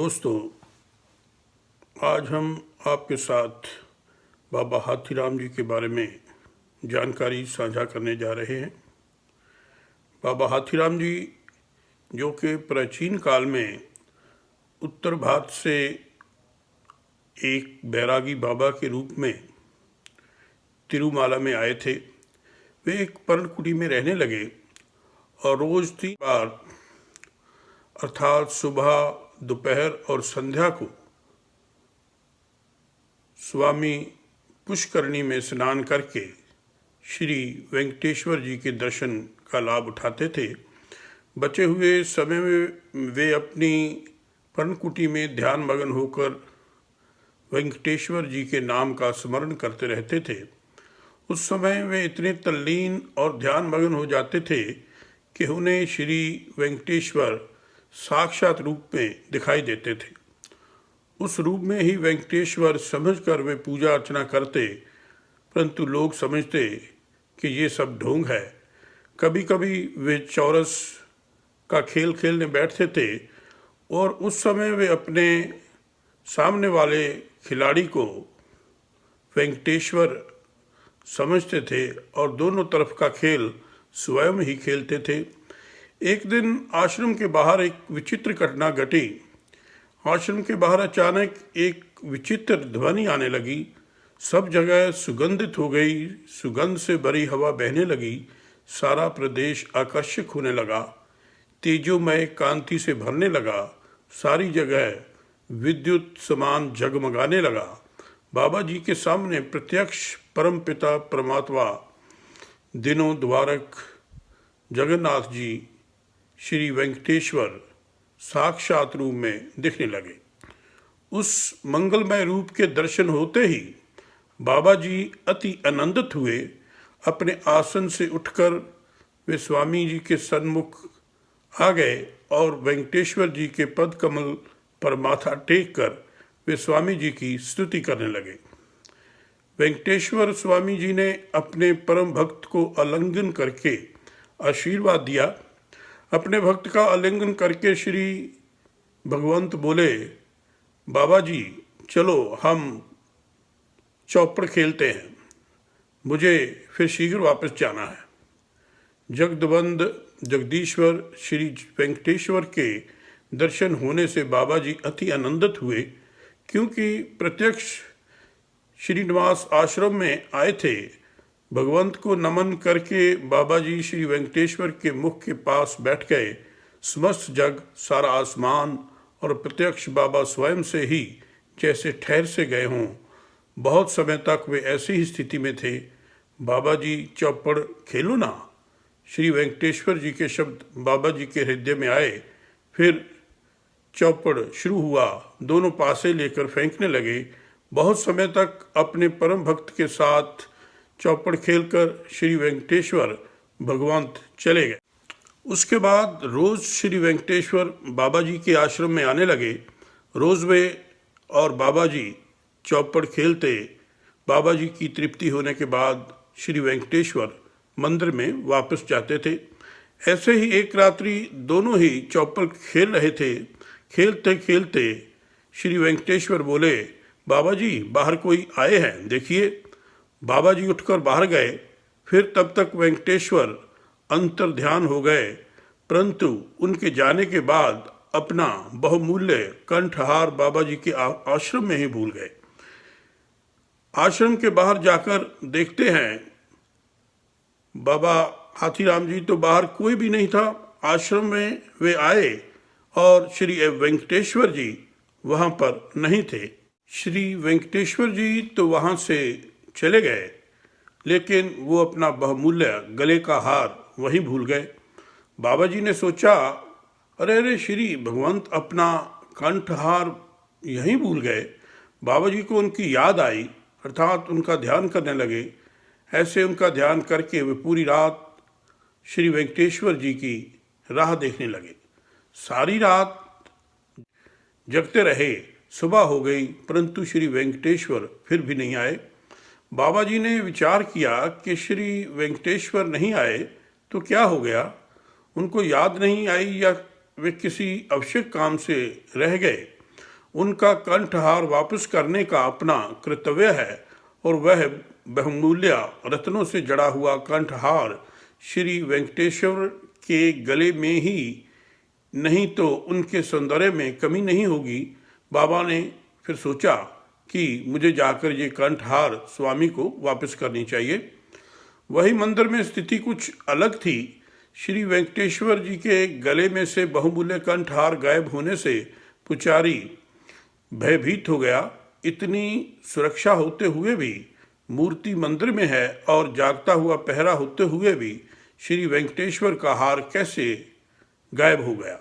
दोस्तों, आज हम आपके साथ बाबा हाथीराम जी के बारे में जानकारी साझा करने जा रहे हैं। बाबा हाथीराम जी जो कि प्राचीन काल में उत्तर भारत से एक बैरागी बाबा के रूप में तिरुमाला में आए थे। वे एक पर्णकुटी में रहने लगे और रोज़ 3 बार अर्थात सुबह, दोपहर और संध्या को स्वामी पुष्करणी में स्नान करके श्री वेंकटेश्वर जी के दर्शन का लाभ उठाते थे। बचे हुए समय में वे अपनी पर्णकुटी में ध्यान मग्न होकर वेंकटेश्वर जी के नाम का स्मरण करते रहते थे। उस समय वे इतने तल्लीन और ध्यान मग्न हो जाते थे कि उन्हें श्री वेंकटेश्वर साक्षात रूप में दिखाई देते थे। उस रूप में ही वेंकटेश्वर समझकर वे पूजा अर्चना करते, परंतु लोग समझते कि ये सब ढोंग है। कभी कभी वे चौरस का खेल खेलने बैठते थे और उस समय वे अपने सामने वाले खिलाड़ी को वेंकटेश्वर समझते थे और दोनों तरफ का खेल स्वयं ही खेलते थे। एक दिन आश्रम के बाहर एक विचित्र घटना घटी। आश्रम के बाहर अचानक एक विचित्र ध्वनि आने लगी। सब जगह सुगंधित हो गई। सुगंध से भरी हवा बहने लगी। सारा प्रदेश आकर्षक होने लगा, तेजोमय कांति से भरने लगा। सारी जगह विद्युत समान जगमगाने लगा। बाबा जी के सामने प्रत्यक्ष परमपिता परमात्मा दिनों द्वारक जगन्नाथ जी श्री वेंकटेश्वर साक्षात रूप में दिखने लगे। उस मंगलमय रूप के दर्शन होते ही बाबा जी अति आनंदित हुए। अपने आसन से उठकर वे स्वामी जी के सन्मुख आ गए और वेंकटेश्वर जी के पद कमल पर माथा टेक कर वे स्वामी जी की स्तुति करने लगे। वेंकटेश्वर स्वामी जी ने अपने परम भक्त को आलिंगन करके आशीर्वाद दिया। अपने भक्त का आलिंगन करके श्री भगवंत बोले, बाबा जी चलो हम चौपड़ खेलते हैं, मुझे फिर शीघ्र वापस जाना है। जगदबंद जगदीश्वर श्री वेंकटेश्वर के दर्शन होने से बाबा जी अति आनंदित हुए, क्योंकि प्रत्यक्ष श्रीनिवास आश्रम में आए थे। भगवंत को नमन करके बाबा जी श्री वेंकटेश्वर के मुख के पास बैठ गए। समस्त जग, सारा आसमान और प्रत्यक्ष बाबा स्वयं से ही जैसे ठहर से गए हों। बहुत समय तक वे ऐसी ही स्थिति में थे। बाबा जी चौपड़ खेलो ना, श्री वेंकटेश्वर जी के शब्द बाबा जी के हृदय में आए। फिर चौपड़ शुरू हुआ। दोनों पासे लेकर फेंकने लगे। बहुत समय तक अपने परम भक्त के साथ चौपड़ खेलकर श्री वेंकटेश्वर भगवंत चले गए। उसके बाद रोज़ श्री वेंकटेश्वर बाबा जी के आश्रम में आने लगे। रोज़ वे और बाबा जी चौपड़ खेलते। बाबा जी की तृप्ति होने के बाद श्री वेंकटेश्वर मंदिर में वापस जाते थे। ऐसे ही एक रात्रि दोनों ही चौपड़ खेल रहे थे। खेलते खेलते श्री वेंकटेश्वर बोले, बाबा जी बाहर कोई आए हैं, देखिए। बाबा जी उठकर बाहर गए। फिर तब तक वेंकटेश्वर अंतर ध्यान हो गए, परंतु उनके जाने के बाद अपना बहुमूल्य कंठहार बाबा जी के आश्रम में ही भूल गए। आश्रम के बाहर जाकर देखते हैं, बाबा हाथीराम जी तो बाहर कोई भी नहीं था। आश्रम में वे आए और श्री वेंकटेश्वर जी वहाँ पर नहीं थे। श्री वेंकटेश्वर जी तो वहाँ से चले गए, लेकिन वो अपना बहुमूल्य गले का हार वहीं भूल गए। बाबा जी ने सोचा, अरे अरे श्री भगवंत अपना कंठहार यहीं भूल गए। बाबा जी को उनकी याद आई, अर्थात उनका ध्यान करने लगे। ऐसे उनका ध्यान करके वे पूरी रात श्री वेंकटेश्वर जी की राह देखने लगे। सारी रात जगते रहे। सुबह हो गई, परंतु श्री वेंकटेश्वर फिर भी नहीं आए। बाबा जी ने विचार किया कि श्री वेंकटेश्वर नहीं आए तो क्या हो गया, उनको याद नहीं आई या वे किसी आवश्यक काम से रह गए। उनका कंठहार वापस करने का अपना कर्तव्य है और वह बहुमूल्य रत्नों से जड़ा हुआ कंठहार श्री वेंकटेश्वर के गले में ही नहीं तो उनके सौंदर्य में कमी नहीं होगी। बाबा ने फिर सोचा कि मुझे जाकर ये कंठहार स्वामी को वापस करनी चाहिए। वही मंदिर में स्थिति कुछ अलग थी। श्री वेंकटेश्वर जी के गले में से बहुमूल्य कंठहार गायब होने से पुजारी भयभीत हो गया। इतनी सुरक्षा होते हुए भी, मूर्ति मंदिर में है और जागता हुआ पहरा होते हुए भी श्री वेंकटेश्वर का हार कैसे गायब हो गया।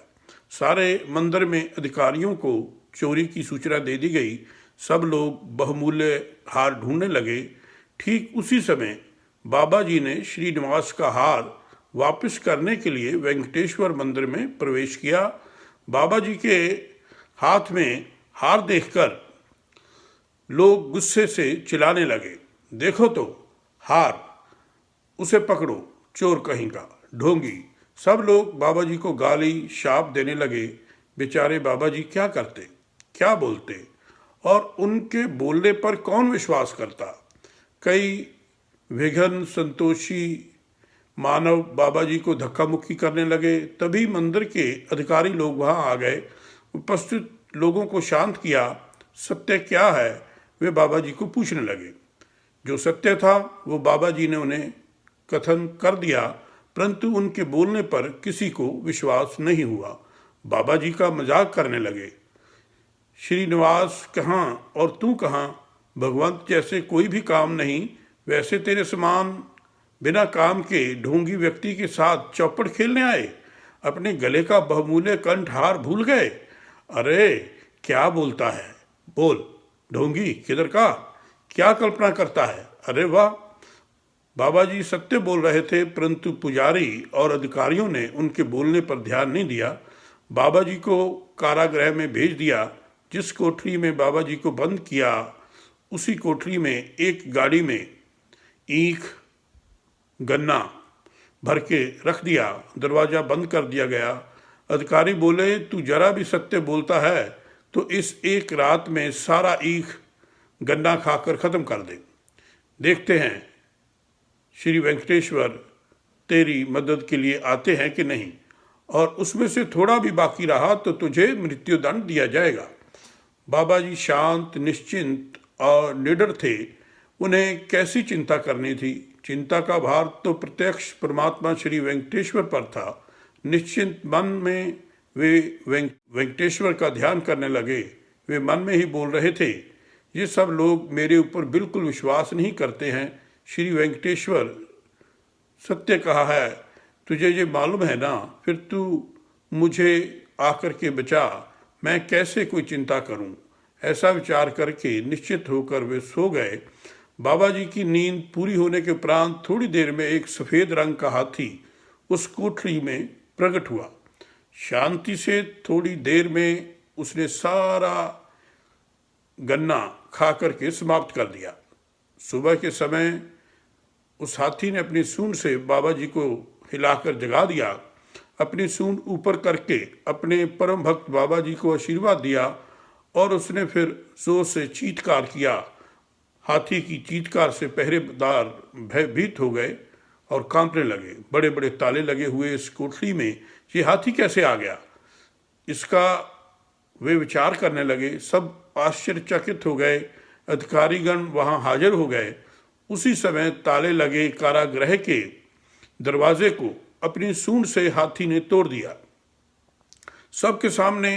सारे मंदिर में अधिकारियों को चोरी की सूचना दे दी गई। सब लोग बहुमूल्य हार ढूंढने लगे। ठीक उसी समय बाबा जी ने श्रीनिवास का हार वापस करने के लिए वेंकटेश्वर मंदिर में प्रवेश किया। बाबा जी के हाथ में हार देखकर लोग गुस्से से चिल्लाने लगे, देखो तो हार, उसे पकड़ो, चोर कहीं का, ढोंगी। सब लोग बाबा जी को गाली शाप देने लगे। बेचारे बाबा जी क्या करते, क्या बोलते, और उनके बोलने पर कौन विश्वास करता। कई विघ्न संतोषी मानव बाबा जी को धक्का मुक्की करने लगे। तभी मंदिर के अधिकारी लोग वहां आ गए, उपस्थित लोगों को शांत किया। सत्य क्या है वे बाबा जी को पूछने लगे। जो सत्य था वो बाबा जी ने उन्हें कथन कर दिया, परंतु उनके बोलने पर किसी को विश्वास नहीं हुआ। बाबा जी का मजाक करने लगे, श्रीनिवास कहाँ और तू कहाँ, भगवंत जैसे कोई भी काम नहीं, वैसे तेरे समान बिना काम के ढोंगी व्यक्ति के साथ चौपड़ खेलने आए, अपने गले का बहुमूल्य कंठहार भूल गए। अरे क्या बोलता है, बोल ढोंगी किधर का, क्या कल्पना करता है। अरे वाह, बाबा जी सत्य बोल रहे थे, परंतु पुजारी और अधिकारियों ने उनके बोलने पर ध्यान नहीं दिया। बाबा जी को कारागृह में भेज दिया। जिस कोठरी में बाबा जी को बंद किया, उसी कोठरी में एक गाड़ी में ईख गन्ना भर के रख दिया। दरवाज़ा बंद कर दिया गया। अधिकारी बोले, तू जरा भी सत्य बोलता है तो इस एक रात में सारा ईख गन्ना खाकर ख़त्म कर दे। देखते हैं श्री वेंकटेश्वर तेरी मदद के लिए आते हैं कि नहीं, और उसमें से थोड़ा भी बाकी रहा तो तुझे मृत्युदंड दिया जाएगा। बाबा जी शांत, निश्चिंत और निडर थे। उन्हें कैसी चिंता करनी थी। चिंता का भार तो प्रत्यक्ष परमात्मा श्री वेंकटेश्वर पर था। निश्चिंत मन में वे वेंकटेश्वर का ध्यान करने लगे। वे मन में ही बोल रहे थे, ये सब लोग मेरे ऊपर बिल्कुल विश्वास नहीं करते हैं। श्री वेंकटेश्वर सत्य कहा है, तुझे ये मालूम है ना, फिर तू मुझे आकर के बचा, मैं कैसे कोई चिंता करूं। ऐसा विचार करके निश्चित होकर वे सो गए। बाबा जी की नींद पूरी होने के उपरांत थोड़ी देर में एक सफ़ेद रंग का हाथी उस कोठरी में प्रकट हुआ। शांति से थोड़ी देर में उसने सारा गन्ना खा करके समाप्त कर दिया। सुबह के समय उस हाथी ने अपनी सूंड से बाबा जी को हिलाकर जगा दिया। अपनी सूंड ऊपर करके अपने परम भक्त बाबा जी को आशीर्वाद दिया और उसने फिर जोर से चीत्कार किया। हाथी की चीत्कार से पहरेदार भयभीत हो गए और कांपने लगे। बड़े बड़े ताले लगे हुए इस कोठरी में ये हाथी कैसे आ गया, इसका वे विचार करने लगे। सब आश्चर्यचकित हो गए। अधिकारीगण वहां हाजिर हो गए। उसी समय ताले लगे कारागृह के दरवाजे को अपनी सूंड से हाथी ने तोड़ दिया। सबके सामने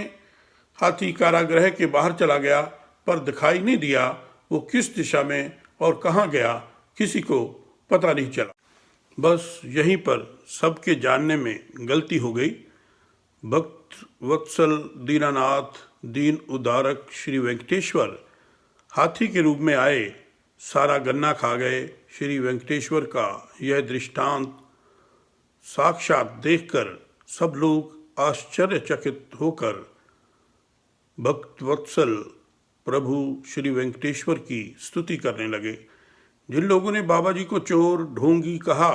हाथी कारागृह के बाहर चला गया, पर दिखाई नहीं दिया वो किस दिशा में और कहाँ गया, किसी को पता नहीं चला। बस यहीं पर सबके जानने में गलती हो गई। भक्त वत्सल दीनानाथ दीन उद्धारक श्री वेंकटेश्वर हाथी के रूप में आए, सारा गन्ना खा गए। श्री वेंकटेश्वर का यह दृष्टांत साक्षात देखकर सब लोग आश्चर्यचकित होकर भक्त वत्सल प्रभु श्री वेंकटेश्वर की स्तुति करने लगे। जिन लोगों ने बाबा जी को चोर ढोंगी कहा,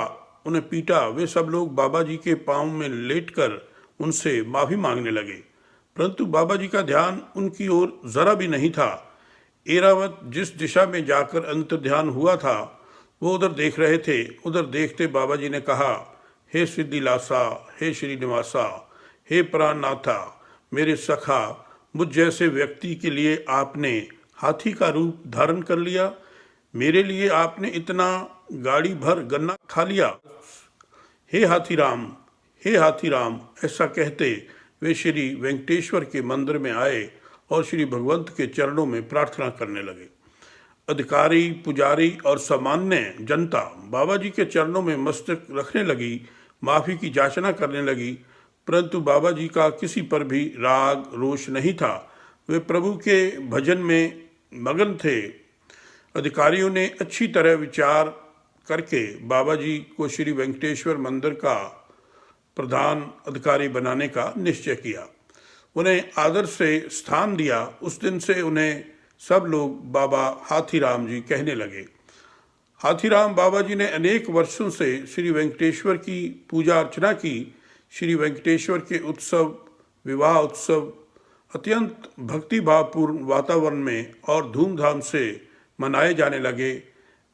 उन्हें पीटा, वे सब लोग बाबा जी के पांव में लेटकर उनसे माफ़ी मांगने लगे। परंतु बाबा जी का ध्यान उनकी ओर जरा भी नहीं था। एरावत जिस दिशा में जाकर अंतर्ध्यान हुआ था वो उधर देख रहे थे। उधर देखते बाबा जी ने कहा, हे सिद्धिलासा, हे श्रीनिवासा, हे प्राणनाथा, मेरे सखा, मुझ जैसे व्यक्ति के लिए आपने हाथी का रूप धारण कर लिया। मेरे लिए आपने इतना गाड़ी भर गन्ना खा लिया। हे हाथीराम, हे हाथीराम, ऐसा कहते वे श्री वेंकटेश्वर के मंदिर में आए और श्री भगवंत के चरणों में प्रार्थना करने लगे। अधिकारी, पुजारी और सामान्य जनता बाबा जी के चरणों में मस्तक रखने लगी, माफ़ी की याचना करने लगी, परंतु बाबा जी का किसी पर भी राग रोष नहीं था। वे प्रभु के भजन में मगन थे। अधिकारियों ने अच्छी तरह विचार करके बाबा जी को श्री वेंकटेश्वर मंदिर का प्रधान अधिकारी बनाने का निश्चय किया। उन्हें आदर से स्थान दिया। उस दिन से उन्हें सब लोग बाबा हाथीराम जी कहने लगे। हाथीराम बाबा जी ने अनेक वर्षों से श्री वेंकटेश्वर की पूजा अर्चना की। श्री वेंकटेश्वर के उत्सव, विवाह उत्सव अत्यंत भक्तिभावपूर्ण वातावरण में और धूमधाम से मनाए जाने लगे।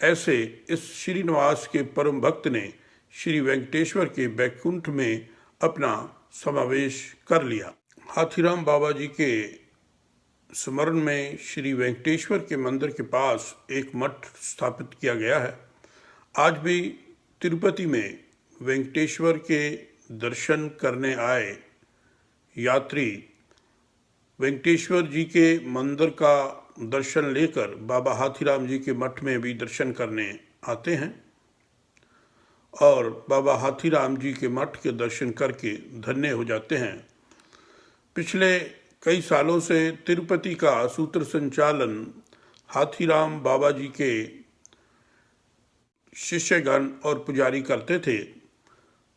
ऐसे इस श्रीनिवास के परम भक्त ने श्री वेंकटेश्वर के बैकुंठ में अपना समावेश कर लिया। हाथीराम बाबा जी के स्मरण में श्री वेंकटेश्वर के मंदिर के पास एक मठ स्थापित किया गया है। आज भी तिरुपति में वेंकटेश्वर के दर्शन करने आए यात्री वेंकटेश्वर जी के मंदिर का दर्शन लेकर बाबा हाथीराम जी के मठ में भी दर्शन करने आते हैं और बाबा हाथीराम जी के मठ के दर्शन करके धन्य हो जाते हैं। पिछले कई सालों से तिरुपति का सूत्र संचालन हाथीराम बाबा जी के शिष्यगण और पुजारी करते थे,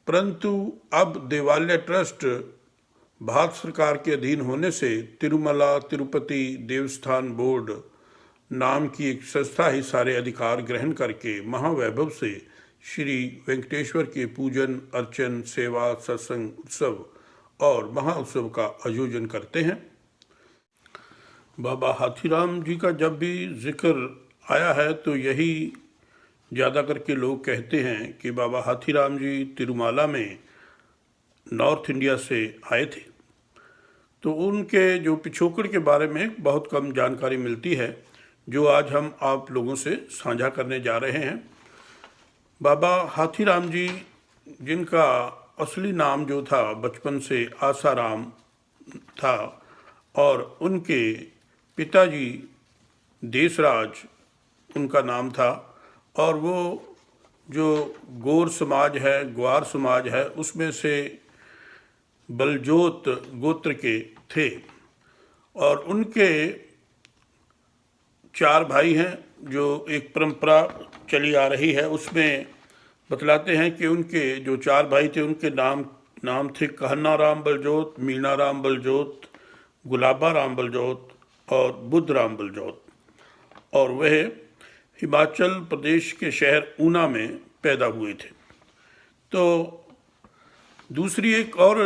परंतु अब देवालय ट्रस्ट भारत सरकार के अधीन होने से तिरुमला तिरुपति देवस्थान बोर्ड नाम की एक संस्था ही सारे अधिकार ग्रहण करके महावैभव से श्री वेंकटेश्वर के पूजन अर्चन, सेवा, सत्संग, उत्सव और महाउत्सव का आयोजन करते हैं। बाबा हाथीराम जी का जब भी जिक्र आया है तो यही ज़्यादा करके लोग कहते हैं कि बाबा हाथीराम जी तिरुमाला में नॉर्थ इंडिया से आए थे। तो उनके जो पिछोकड़ के बारे में बहुत कम जानकारी मिलती है, जो आज हम आप लोगों से साझा करने जा रहे हैं। बाबा हाथीराम जी, जिनका असली नाम जो था बचपन से आसाराम था, और उनके पिताजी देसराज उनका नाम था, और वो जो गौर समाज है, ग्वार समाज है, उसमें से बलजोत गोत्र के थे। और उनके 4 भाई हैं। जो एक परंपरा चली आ रही है उसमें बतलाते हैं कि उनके जो 4 भाई थे उनके नाम थे कहना राम बलजोत, मीना राम बलजोत, गुलाबा राम बलजोत और बुद्ध राम बलजोत। और वह हिमाचल प्रदेश के शहर ऊना में पैदा हुए थे। तो दूसरी एक और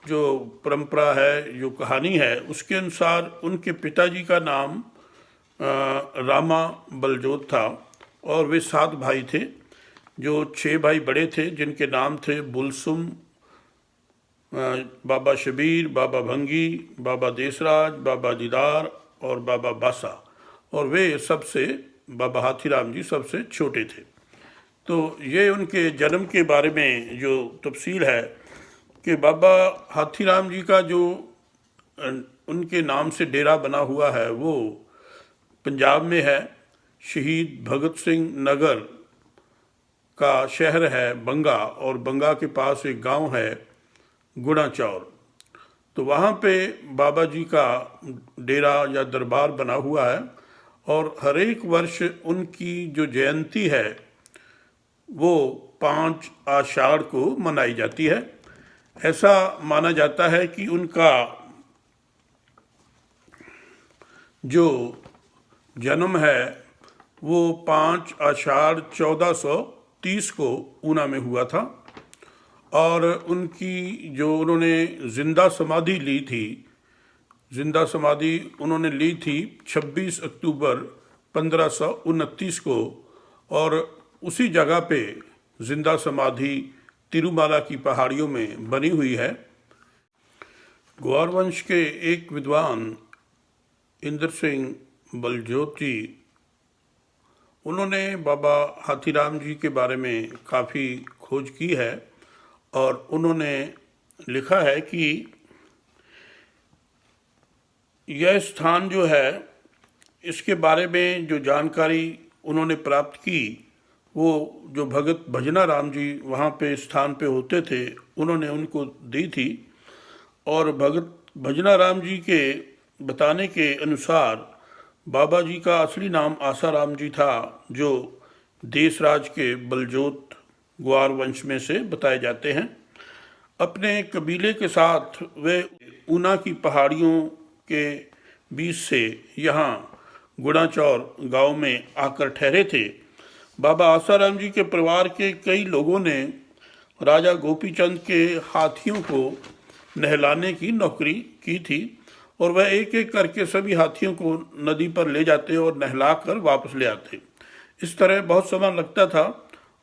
जो परंपरा है, जो कहानी है, उसके अनुसार उनके पिताजी का नाम रामा बलजोत था और वे 7 भाई थे। जो 6 भाई बड़े थे जिनके नाम थे बुलसुम, बाबा शबीर, बाबा भंगी, बाबा देसराज, बाबा दीदार और बाबा बासा, और वे सबसे बाबा हाथीराम जी सबसे छोटे थे। तो ये उनके जन्म के बारे में जो तफसील है कि बाबा हाथीराम जी का जो उनके नाम से डेरा बना हुआ है वो पंजाब में है। शहीद भगत सिंह नगर का शहर है बंगा, और बंगा के पास एक गांव है गुड़ाचौर। तो वहाँ पे बाबा जी का डेरा या दरबार बना हुआ है, और हर एक वर्ष उनकी जो जयंती है वो 5 आषाढ़ को मनाई जाती है। ऐसा माना जाता है कि उनका जो जन्म है वो 5 आषाढ़ 1430 को ऊना में हुआ था, और उनकी जो उन्होंने जिंदा समाधि ली थी, जिंदा समाधि उन्होंने ली थी 26 अक्टूबर 1529 को, और उसी जगह पे जिंदा समाधि तिरुमाला की पहाड़ियों में बनी हुई है। ग्वार वंश के एक विद्वान इंद्र सिंह बलजोत जी, उन्होंने बाबा हाथीराम जी के बारे में काफ़ी खोज की है और उन्होंने लिखा है कि यह स्थान जो है, इसके बारे में जो जानकारी उन्होंने प्राप्त की, वो जो भगत भजना राम जी वहाँ पे स्थान पे होते थे, उन्होंने उनको दी थी। और भगत भजना राम जी के बताने के अनुसार बाबा जी का असली नाम आसाराम जी था, जो देशराज के बलजोत ग्वार वंश में से बताए जाते हैं। अपने कबीले के साथ वे ऊना की पहाड़ियों के बीच से यहाँ गुणाचौर गांव में आकर ठहरे थे। बाबा आसाराम जी के परिवार के कई लोगों ने राजा गोपीचंद के हाथियों को नहलाने की नौकरी की थी और वह एक एक करके सभी हाथियों को नदी पर ले जाते और नहला कर वापस ले आते। इस तरह बहुत समय लगता था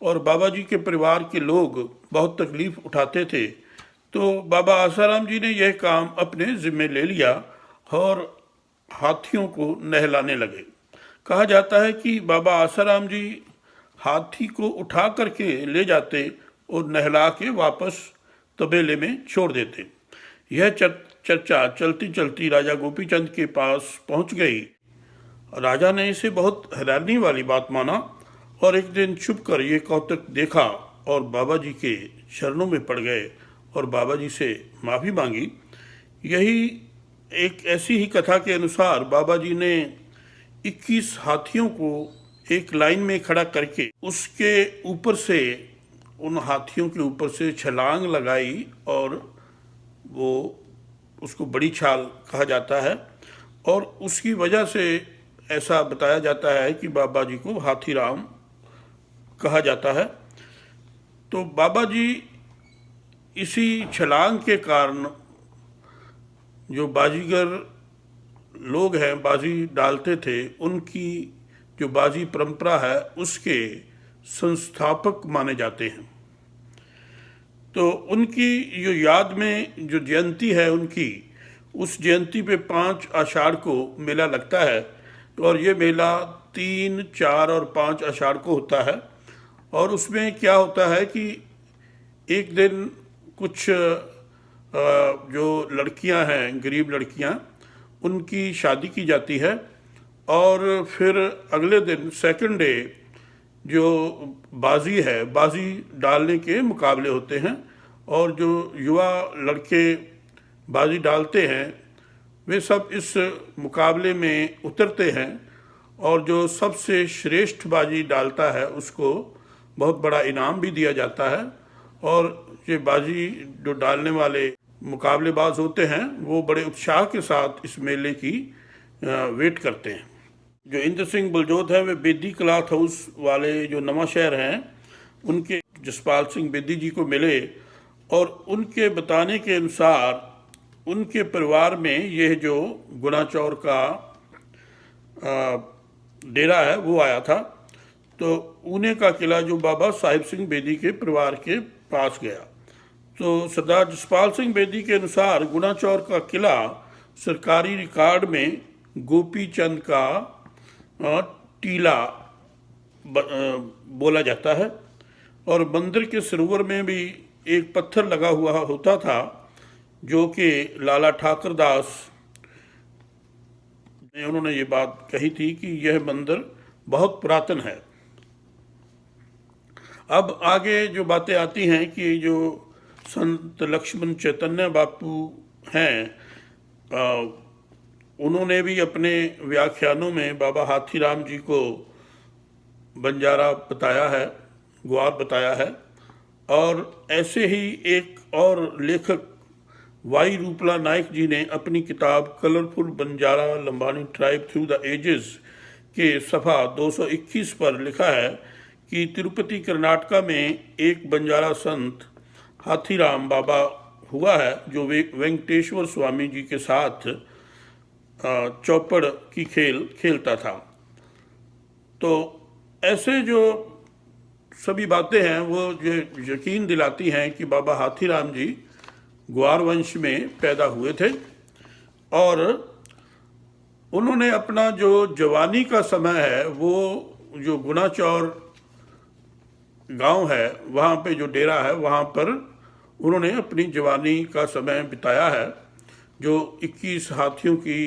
और बाबा जी के परिवार के लोग बहुत तकलीफ उठाते थे। तो बाबा आसाराम जी ने यह काम अपने जिम्मे ले लिया और हाथियों को नहलाने लगे। कहा जाता है कि बाबा आसाराम जी हाथी को उठा करके ले जाते और नहला के वापस तबेले में छोड़ देते। यह चर्चा चलती चलती राजा गोपीचंद के पास पहुंच गई। राजा ने इसे बहुत हैरानी वाली बात माना और एक दिन छुप कर ये कौतुक देखा और बाबा जी के चरणों में पड़ गए और बाबा जी से माफ़ी मांगी। यही एक ऐसी ही कथा के अनुसार बाबा जी ने 21 हाथियों को एक लाइन में खड़ा करके उसके ऊपर से, उन हाथियों के ऊपर से छलांग लगाई और वो उसको बड़ी छाल कहा जाता है और उसकी वजह से ऐसा बताया जाता है कि बाबा जी को हाथीराम कहा जाता है। तो बाबा जी इसी छलांग के कारण, जो बाजीगर लोग हैं, बाजी डालते थे, उनकी जो बाजी परंपरा है उसके संस्थापक माने जाते हैं। तो उनकी जो याद में जो जयंती है उनकी, उस जयंती पे 5 आषाढ़ को मेला लगता है और ये मेला 3, 4 और 5 आषाढ़ को होता है। और उसमें क्या होता है कि एक दिन कुछ जो लड़कियां हैं, गरीब लड़कियां, उनकी शादी की जाती है और फिर अगले दिन सेकंड डे जो बाजी है, बाजी डालने के मुकाबले होते हैं और जो युवा लड़के बाजी डालते हैं वे सब इस मुकाबले में उतरते हैं और जो सबसे श्रेष्ठ बाजी डालता है उसको बहुत बड़ा इनाम भी दिया जाता है। और ये बाजी जो डालने वाले मुकाबलेबाज होते हैं वो बड़े उत्साह के साथ इस मेले की वेट करते हैं। जो इंद्र सिंह बलजोत है वे बेदी क्लॉथ हाउस वाले जो नवा शहर हैं उनके जसपाल सिंह बेदी जी को मिले और उनके बताने के अनुसार उनके परिवार में यह जो गुणाचौर का डेरा है वो आया था। तो ऊने का किला जो बाबा साहिब सिंह बेदी के परिवार के पास गया। तो सरदार जसपाल सिंह बेदी के अनुसार गुणाचौर का किला सरकारी रिकॉर्ड में गोपी चंद का टीला बोला जाता है और मंदिर के सरोवर में भी एक पत्थर लगा हुआ होता था जो कि लाला ठाकर दास ने, उन्होंने ये बात कही थी कि यह मंदिर बहुत पुरातन है। अब आगे जो बातें आती हैं कि जो संत लक्ष्मण चैतन्य बापू हैं, उन्होंने भी अपने व्याख्यानों में बाबा हाथीराम जी को बंजारा बताया है, ग्वार बताया है। और ऐसे ही एक और लेखक वाई रूपला नायक जी ने अपनी किताब colourful Banjara Lambani tribe through the ages के सफ़ा 221 पर लिखा है कि तिरुपति कर्नाटका में एक बंजारा संत हाथीराम बाबा हुआ है, जो वेंकटेश्वर स्वामी जी के साथ चौपड़ की खेल खेलता था। तो ऐसे जो सभी बातें हैं वो ये यकीन दिलाती हैं कि बाबा हाथीराम जी ग्वार वंश में पैदा हुए थे और उन्होंने अपना जो जवानी का समय है वो जो गुनाचौर गांव है वहाँ पे जो डेरा है वहाँ पर उन्होंने अपनी जवानी का समय बिताया है। जो 21 हाथियों की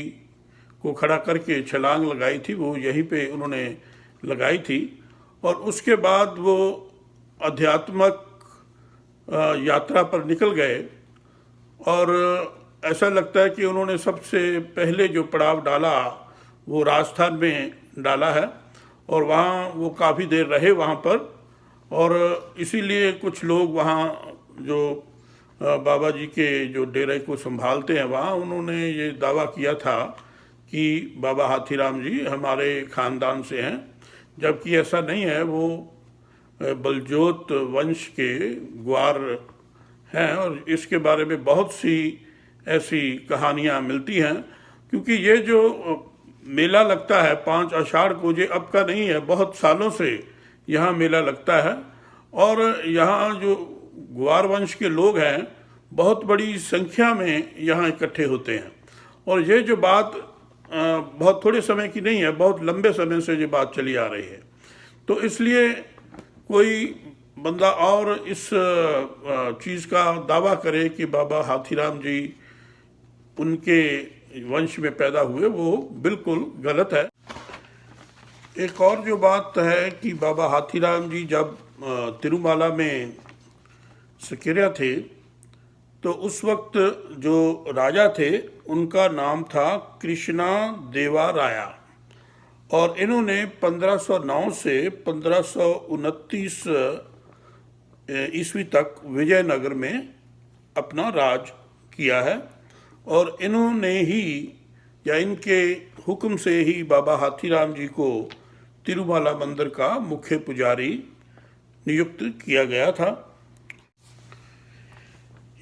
को खड़ा करके छलांग लगाई थी वो यहीं पे उन्होंने लगाई थी और उसके बाद वो आध्यात्मिक यात्रा पर निकल गए और ऐसा लगता है कि उन्होंने सबसे पहले जो पड़ाव डाला वो राजस्थान में डाला है और वहाँ वो काफ़ी देर रहे वहाँ पर और इसीलिए कुछ लोग वहाँ जो बाबा जी के जो डेरे को संभालते हैं वहाँ उन्होंने ये दावा किया था कि बाबा हाथीराम जी हमारे ख़ानदान से हैं, जबकि ऐसा नहीं है। वो बलजोत वंश के ग्वार हैं और इसके बारे में बहुत सी ऐसी कहानियाँ मिलती हैं, क्योंकि ये जो मेला लगता है 5 आषाढ़ को, ये अब का नहीं है, बहुत सालों से यहाँ मेला लगता है और यहाँ जो ग्वार वंश के लोग हैं बहुत बड़ी संख्या में यहाँ इकट्ठे होते हैं। और ये जो बात बहुत थोड़े समय की नहीं है, बहुत लंबे समय से ये बात चली आ रही है। तो इसलिए कोई बंदा और इस चीज़ का दावा करे कि बाबा हाथीराम जी उनके वंश में पैदा हुए, वो बिल्कुल गलत है। एक और जो बात है कि बाबा हाथीराम जी जब तिरुमाला में सकेरिया थे तो उस वक्त जो राजा थे उनका नाम था कृष्णा देवा राया और इन्होंने 1509 से 1529 ईस्वी तक विजयनगर में अपना राज किया है और इन्होंने ही या इनके हुक्म से ही बाबा हाथीराम जी को तिरुमाला मंदिर का मुख्य पुजारी नियुक्त किया गया था।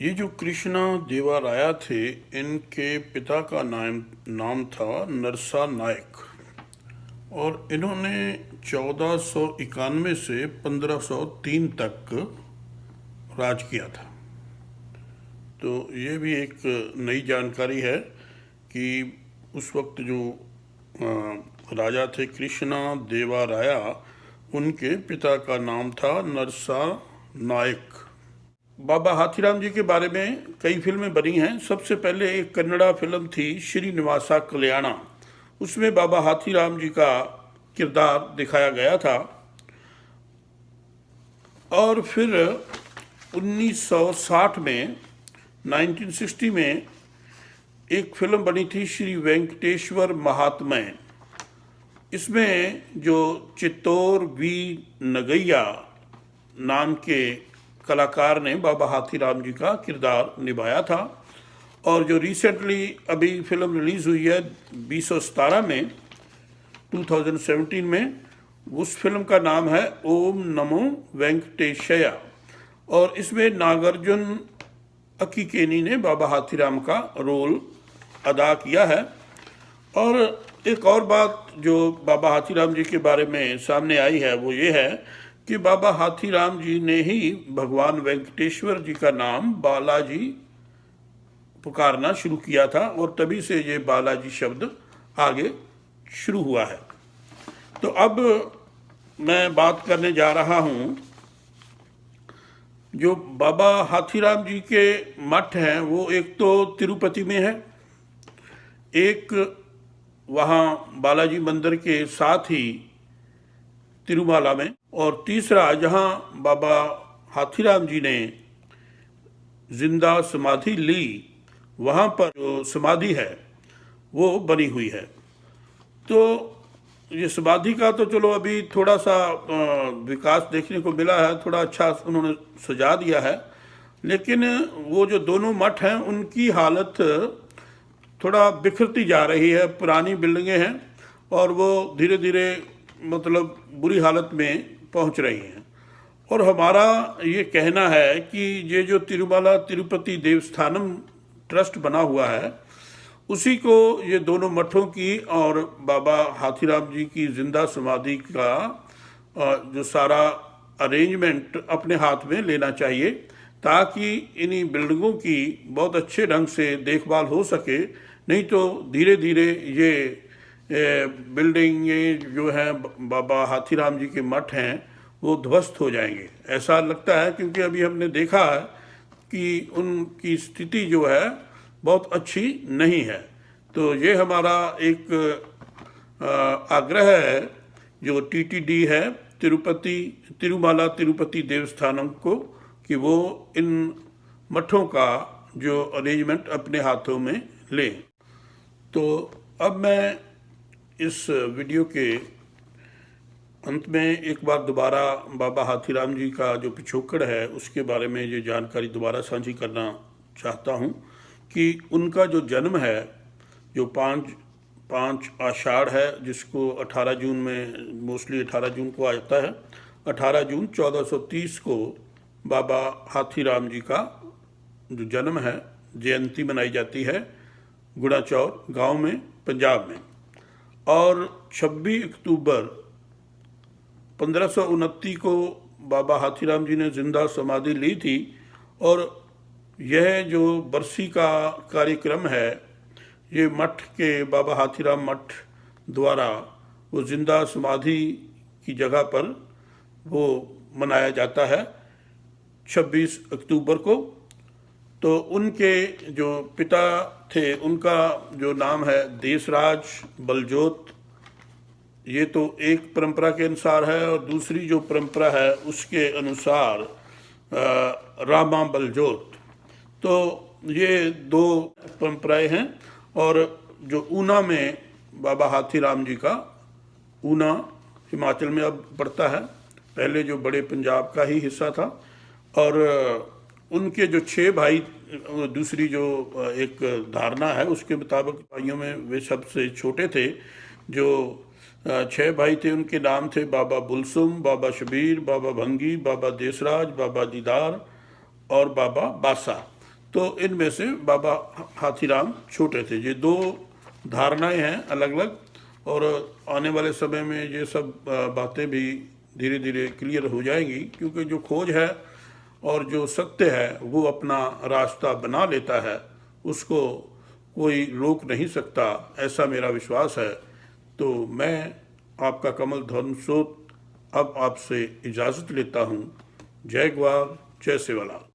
ये जो कृष्णा देवा राया थे, इनके पिता का नाम था नरसा नायक और इन्होंने 1491 से 1503 तक राज किया था। तो ये भी एक नई जानकारी है कि उस वक्त जो राजा थे कृष्णा देवा राया, उनके पिता का नाम था नरसा नायक। बाबा हाथीराम जी के बारे में कई फिल्में बनी हैं। सबसे पहले एक कन्नड़ा फिल्म थी श्रीनिवासा कल्याणा, उसमें बाबा हाथीराम जी का किरदार दिखाया गया था। और फिर 1960 में 1960 में एक फिल्म बनी थी श्री वेंकटेश्वर महात्म्य। इसमें जो चित्तौर वी नगैया नाम के कलाकार ने बाबा हाथीराम जी का किरदार निभाया था। और जो रिसेंटली अभी फिल्म रिलीज़ हुई है 2017 में 2017 में, उस फिल्म का नाम है ओम नमो वेंकटेशया और इसमें नागार्जुन अक्किनेनी ने बाबा हाथीराम का रोल अदा किया है। और एक और बात जो बाबा हाथीराम जी के बारे में सामने आई है वो ये है कि बाबा हाथीराम जी ने ही भगवान वेंकटेश्वर जी का नाम बालाजी पुकारना शुरू किया था और तभी से ये बालाजी शब्द आगे शुरू हुआ है। तो अब मैं बात करने जा रहा हूँ, जो बाबा हाथीराम जी के मठ हैं वो एक तो तिरुपति में है, एक वहाँ बालाजी मंदिर के साथ ही तिरुमाला में, और तीसरा जहाँ बाबा हाथीराम जी ने जिंदा समाधि ली वहाँ पर जो समाधि है वो बनी हुई है। तो ये समाधि का तो चलो अभी थोड़ा सा विकास देखने को मिला है, थोड़ा अच्छा उन्होंने सजा दिया है, लेकिन वो जो दोनों मठ हैं उनकी हालत थोड़ा बिखरती जा रही है। पुरानी बिल्डिंगें हैं और वो धीरे धीरे मतलब बुरी हालत में पहुंच रही हैं। और हमारा ये कहना है कि ये जो तिरुमला तिरुपति देवस्थानम ट्रस्ट बना हुआ है, उसी को ये दोनों मठों की और बाबा हाथीराम जी की जिंदा समाधि का जो सारा अरेंजमेंट अपने हाथ में लेना चाहिए, ताकि इन्हीं बिल्डिंगों की बहुत अच्छे ढंग से देखभाल हो सके। नहीं तो धीरे धीरे ये बिल्डिंग, ये जो है बाबा हाथीराम जी के मठ हैं, वो ध्वस्त हो जाएंगे, ऐसा लगता है। क्योंकि अभी हमने देखा है कि उनकी स्थिति जो है बहुत अच्छी नहीं है। तो ये हमारा एक आग्रह है जो टीटीडी है तिरुमला तिरुपति देवस्थानम को, कि वो इन मठों का जो अरेंजमेंट अपने हाथों में लें। तो अब मैं इस वीडियो के अंत में एक बार दोबारा बाबा हाथीराम जी का जो पिछोकड़ है उसके बारे में ये जानकारी दोबारा साझी करना चाहता हूँ कि उनका जो जन्म है, जो 5 आषाढ़ है, जिसको 18 जून में, मोस्टली 18 जून को आता है, 18 जून 1430 को बाबा हाथीराम जी का जो जन्म है, जयंती मनाई जाती है गुड़ाचौर गांव में, पंजाब में। और 26 अक्टूबर 1529 को बाबा हाथीराम जी ने जिंदा समाधि ली थी। और यह जो बरसी का कार्यक्रम है, ये मठ के बाबा हाथीराम मठ द्वारा वो जिंदा समाधि की जगह पर वो मनाया जाता है 26 अक्टूबर को। तो उनके जो पिता थे, उनका जो नाम है देशराज बलजोत, ये तो एक परंपरा के अनुसार है, और दूसरी जो परंपरा है उसके अनुसार रामा बलजोत। तो ये दो परंपराएं हैं। और जो ऊना में बाबा हाथीराम जी का, ऊना हिमाचल में अब पड़ता है, पहले जो बड़े पंजाब का ही हिस्सा था। और उनके जो 6 भाई, दूसरी जो एक धारणा है उसके मुताबिक भाइयों में वे सबसे छोटे थे। जो 6 भाई थे, उनके नाम थे बाबा बुलसुम, बाबा शबीर, बाबा भंगी, बाबा देसराज, बाबा दीदार और बाबा बासा। तो इनमें से बाबा हाथीराम छोटे थे। ये 2 धारणाएं हैं अलग अलग, और आने वाले समय में ये सब बातें भी धीरे धीरे क्लियर हो जाएंगी, क्योंकि जो खोज है और जो सत्य है वो अपना रास्ता बना लेता है, उसको कोई रोक नहीं सकता, ऐसा मेरा विश्वास है। तो मैं आपका कमल धर्मसोत अब आपसे इजाज़त लेता हूँ। जय ग्वार, जय सेवालाल।